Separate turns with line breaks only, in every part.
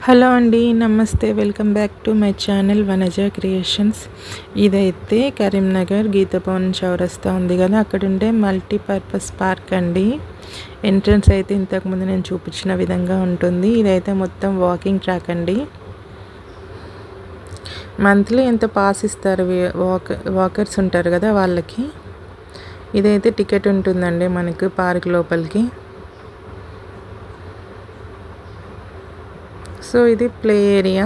Hello అండి, నమస్తే. Welcome back to my channel Vanaja creations. ఇదైతే కరీంనగర్ గీతా భవన్ చౌరస్తా ఉంది కదా, అక్కడ ఉండే మల్టీపర్పస్ పార్క్ అండి. ఎంట్రన్స్ అయితే ఇంతకుముందు నేను చూపించిన విధంగా ఉంటుంది. ఇదైతే మొత్తం వాకింగ్ ట్రాక్ అండి. మంత్లీ ఎంత పాస్ ఇస్తారు వాకర్స్ ఉంటారు కదా వాళ్ళకి. ఇదైతే టికెట్ ఉంటుందండి మనకు పార్క్ లోపలికి. సో ఇది ప్లే ఏరియా.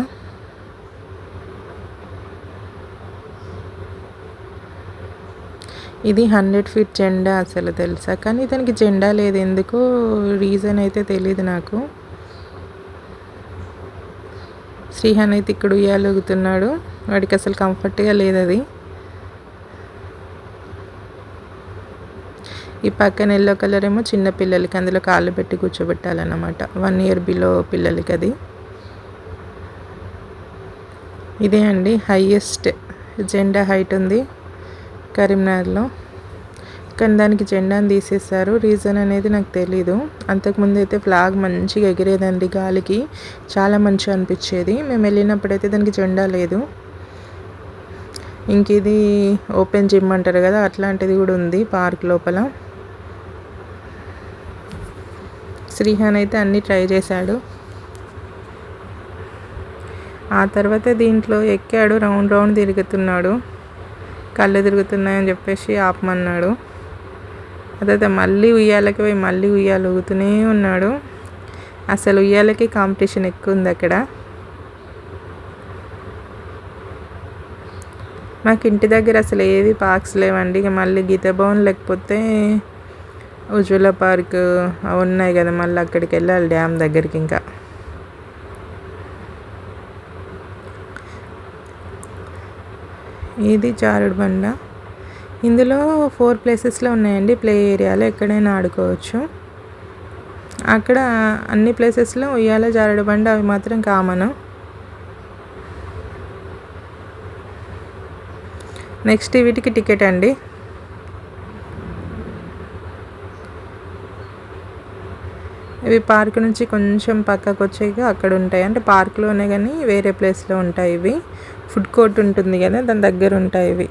ఇది 100 ఫీట్ జెండా అసలు తెలుసా, కానీ దానికి జెండా లేదు, ఎందుకో రీజన్ అయితే తెలియదు నాకు. శ్రీహాన్ అయితే ఇక్కడ ఉయ్యాలుగుతున్నాడు, వాడికి అసలు కంఫర్ట్గా లేదు అది. ఈ పక్కన ఎల్లో కలర్ ఏమో చిన్న పిల్లలకి, అందులో కాళ్ళు పెట్టి కూర్చోబెట్టాలన్నమాట, 1 ఇయర్ బిలో పిల్లలకి అది. ఇదే అండి హైయెస్ట్ జెండా హైట్ ఉంది కరీంనగర్లో, కానీ దానికి జెండాను తీసేశారు. రీజన్ అనేది నాకు తెలీదు. అంతకుముందు అయితే ఫ్లాగ్ మంచిగా ఎగిరేదండి గాలికి, చాలా మంచిగా అనిపించేది. మేము వెళ్ళినప్పుడైతే దానికి జెండా లేదు. ఇంక ఇది ఓపెన్ జిమ్ అంటారు కదా, అట్లాంటిది కూడా ఉంది పార్క్ లోపల. శ్రీహాన్ అయితే అన్నీ ట్రై చేశాడు. ఆ తర్వాత దీంట్లో ఎక్కాడు, రౌండ్ రౌండ్ తిరుగుతున్నాడు. కళ్ళు తిరుగుతున్నాయని చెప్పేసి ఆపమన్నాడు. అదైతే మళ్ళీ ఉయ్యాలకి పోయి మళ్ళీ ఉయ్యాలు ఊగుతూనే ఉన్నాడు. అసలు ఉయ్యాలకి కాంపిటీషన్ ఎక్కువ ఉంది అక్కడ. మాకు ఇంటి దగ్గర అసలు ఏవి పార్క్స్ లేవండి. ఇక మళ్ళీ గీతా భవన్ లేకపోతే ఉజ్వల పార్క్ అవి ఉన్నాయి కదా, మళ్ళీ అక్కడికి వెళ్ళాలి డ్యామ్ దగ్గరికి. ఇంకా ఇది జారుడు బండ. ఇందులో 4 ప్లేసెస్లో ఉన్నాయండి ప్లే ఏరియాలో, ఎక్కడైనా ఆడుకోవచ్చు. అక్కడ అన్ని ప్లేసెస్లో ఉయ్యాల, జారుడు బండ అవి మాత్రం కామన్. నెక్స్ట్ వీటికి టికెట్ అండి. ఇవి పార్క్ నుంచి కొంచెం పక్కకు వచ్చాక అక్కడ ఉంటాయి, అంటే పార్క్లోనే కానీ వేరే ప్లేస్లో ఉంటాయి. ఇవి ఫుడ్ కోర్ట్ ఉంటుంది కదా, దాని దగ్గర ఉంటాయి ఇవి.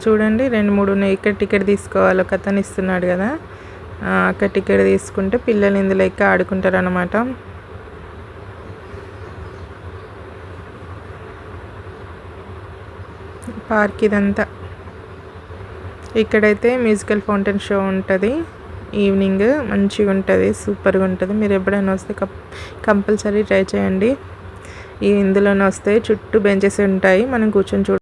చూడండి 2-3 ఉన్నాయి. ఇక్కడ టికెట్ తీసుకోవాలి, ఒక అతను ఇస్తున్నాడు కదా, అక్కడ టికెట్ తీసుకుంటే పిల్లలు ఇందులో ఎక్కి ఆడుకుంటారు అన్నమాట. పార్క్ ఇదంతా. ఇక్కడైతే మ్యూజికల్ ఫౌంటైన్ షో ఉంటుంది ఈవినింగ్, మంచిగా ఉంటుంది, సూపర్గా ఉంటుంది. మీరు ఎప్పుడైనా వస్తే కంపల్సరీ ట్రై చేయండి. ఇందులోనే వస్తాయి, చుట్టూ బెంచెస్ ఉంటాయి, మనం కూర్చొని